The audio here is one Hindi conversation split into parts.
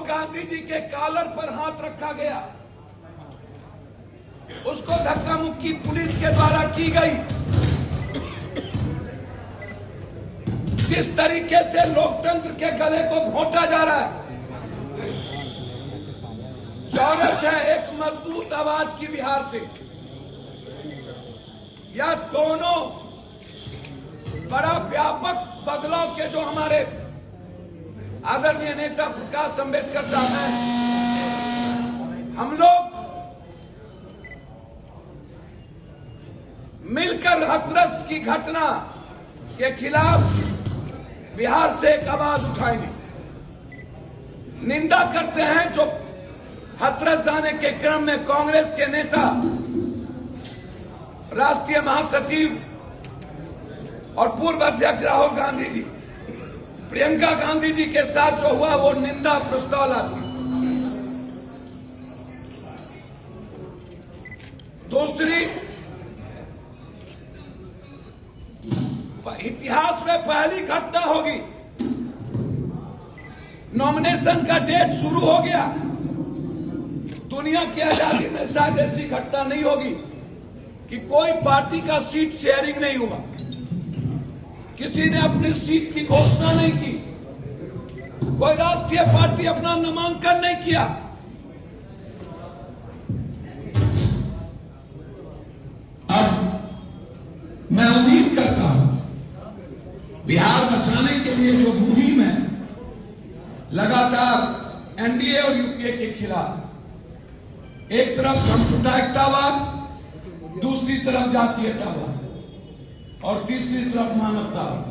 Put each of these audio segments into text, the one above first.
गांधी जी के कॉलर पर हाथ रखा गया, उसको धक्का मुक्की पुलिस के द्वारा की गई। जिस तरीके से लोकतंत्र के गले को घोंटा जा रहा है, जरूरत है एक मजबूत आवाज की बिहार से। या दोनों बड़ा व्यापक बदलाव के जो हमारे आदरणीय नेता प्रकाश अम्बेडकर साहब हैं, हम लोग मिलकर हाथरस की घटना के खिलाफ बिहार से एक आवाज उठाएंगे। निंदा करते हैं जो हाथरस आने के क्रम में कांग्रेस के नेता, राष्ट्रीय महासचिव और पूर्व अध्यक्ष राहुल गांधी जी, प्रियंका गांधी जी के साथ जो हुआ वो निंदा प्रस्ताव लाती। दूसरी, इतिहास में पहली घटना होगी, नॉमिनेशन का डेट शुरू हो गया। दुनिया की आजादी में शायद ऐसी घटना नहीं होगी कि कोई पार्टी का सीट शेयरिंग नहीं हुआ, किसी ने अपनी सीट की घोषणा नहीं की, कोई राष्ट्रीय पार्टी अपना नामांकन नहीं किया। अब मैं उम्मीद करता हूं बिहार बचाने के लिए जो मुहिम है लगातार एनडीए और यूपीए के खिलाफ, एक तरफ सांप्रदायिकतावाद, दूसरी तरफ जातीयतावाद और तीसरी तरफ मानवतावाद,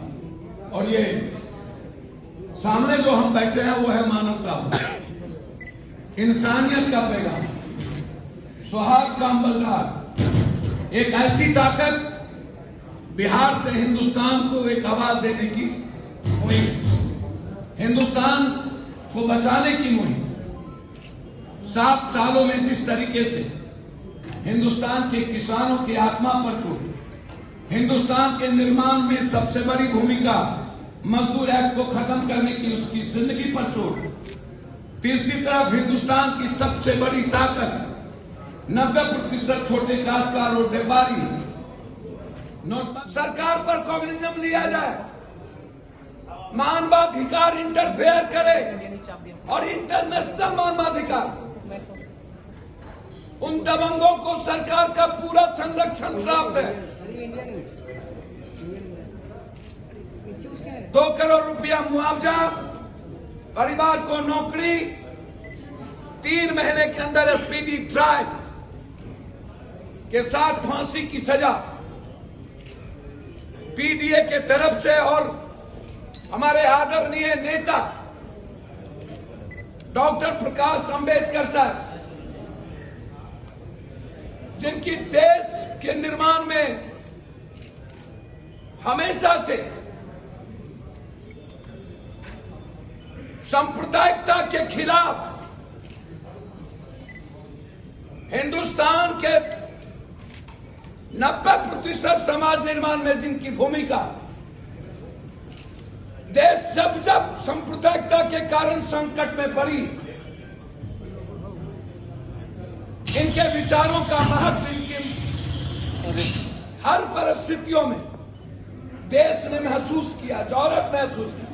और ये सामने जो हम बैठे हैं वो है मानवतावाद, इंसानियत का पैगाम, सौहार्द का बलिदान, एक ऐसी ताकत बिहार से हिंदुस्तान को एक आवाज देने की मुहिम, हिंदुस्तान को बचाने की मुहिम। 7 सालों में जिस तरीके से हिंदुस्तान के किसानों की आत्मा पर चोट, हिंदुस्तान के निर्माण में सबसे बड़ी भूमिका मजदूर एक्ट को खत्म करने की उसकी जिंदगी पर चोट, तीसरी तरफ हिंदुस्तान की सबसे बड़ी ताकत 90% छोटे काश्तकार और व्यापारी, सरकार पर कॉग्निजम लिया जाए, मानवाधिकार इंटरफेयर करे और इंटरनेशनल मानवाधिकार, उन दबंगों को सरकार का पूरा संरक्षण प्राप्त है। 2 करोड़ रुपया मुआवजा, परिवार को नौकरी, 3 महीने के अंदर स्पीडी ट्रायल के साथ फांसी की सजा पीडीए के तरफ से, और हमारे आदरणीय नेता डॉक्टर प्रकाश अम्बेडकर साहब, जिनकी देश के निर्माण में हमेशा से सांप्रदायिकता के खिलाफ, हिंदुस्तान के 90% समाज निर्माण में जिनकी भूमिका, देश जब सांप्रदायिकता के कारण संकट में पड़ी, इनके विचारों का महत्व, इनकी हर परिस्थितियों में देश ने महसूस किया, जरूरत महसूस की,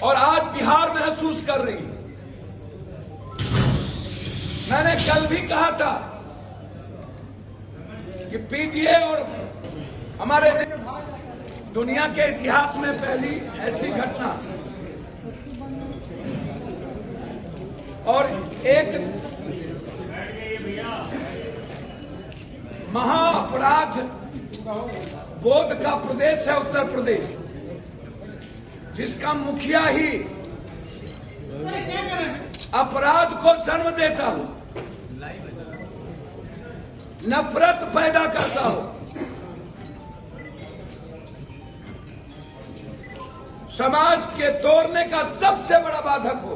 और आज बिहार महसूस कर रही है। मैंने कल भी कहा था कि पीडीए और हमारे दुनिया के इतिहास में पहली ऐसी घटना, और एक महाअपराध बोध का प्रदेश है उत्तर प्रदेश, जिसका मुखिया ही अपराध को जन्म देता हो, नफरत पैदा करता हो, समाज के तोड़ने का सबसे बड़ा बाधक हो।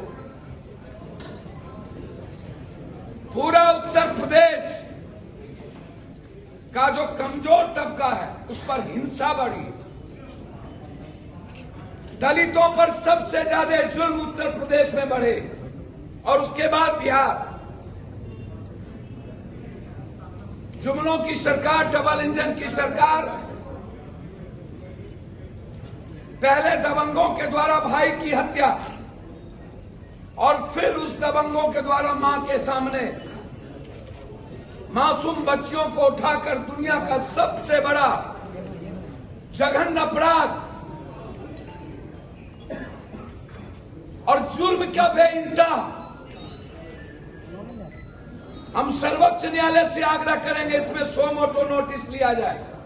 पूरा उत्तर प्रदेश का जो कमजोर तबका है उस पर हिंसा बढ़ी, दलितों पर सबसे ज्यादा जुल्म उत्तर प्रदेश में बढ़े, और उसके बाद बिहार, जुमलों की सरकार, डबल इंजन की सरकार, पहले दबंगों के द्वारा भाई की हत्या और फिर उस दबंगों के द्वारा मां के सामने मासूम बच्चियों को उठाकर दुनिया का सबसे बड़ा जघन्य अपराध और जुल्म क्या बेइंतहा। हम सर्वोच्च न्यायालय से आग्रह करेंगे इसमें सो मोटो नोटिस लिया जाए।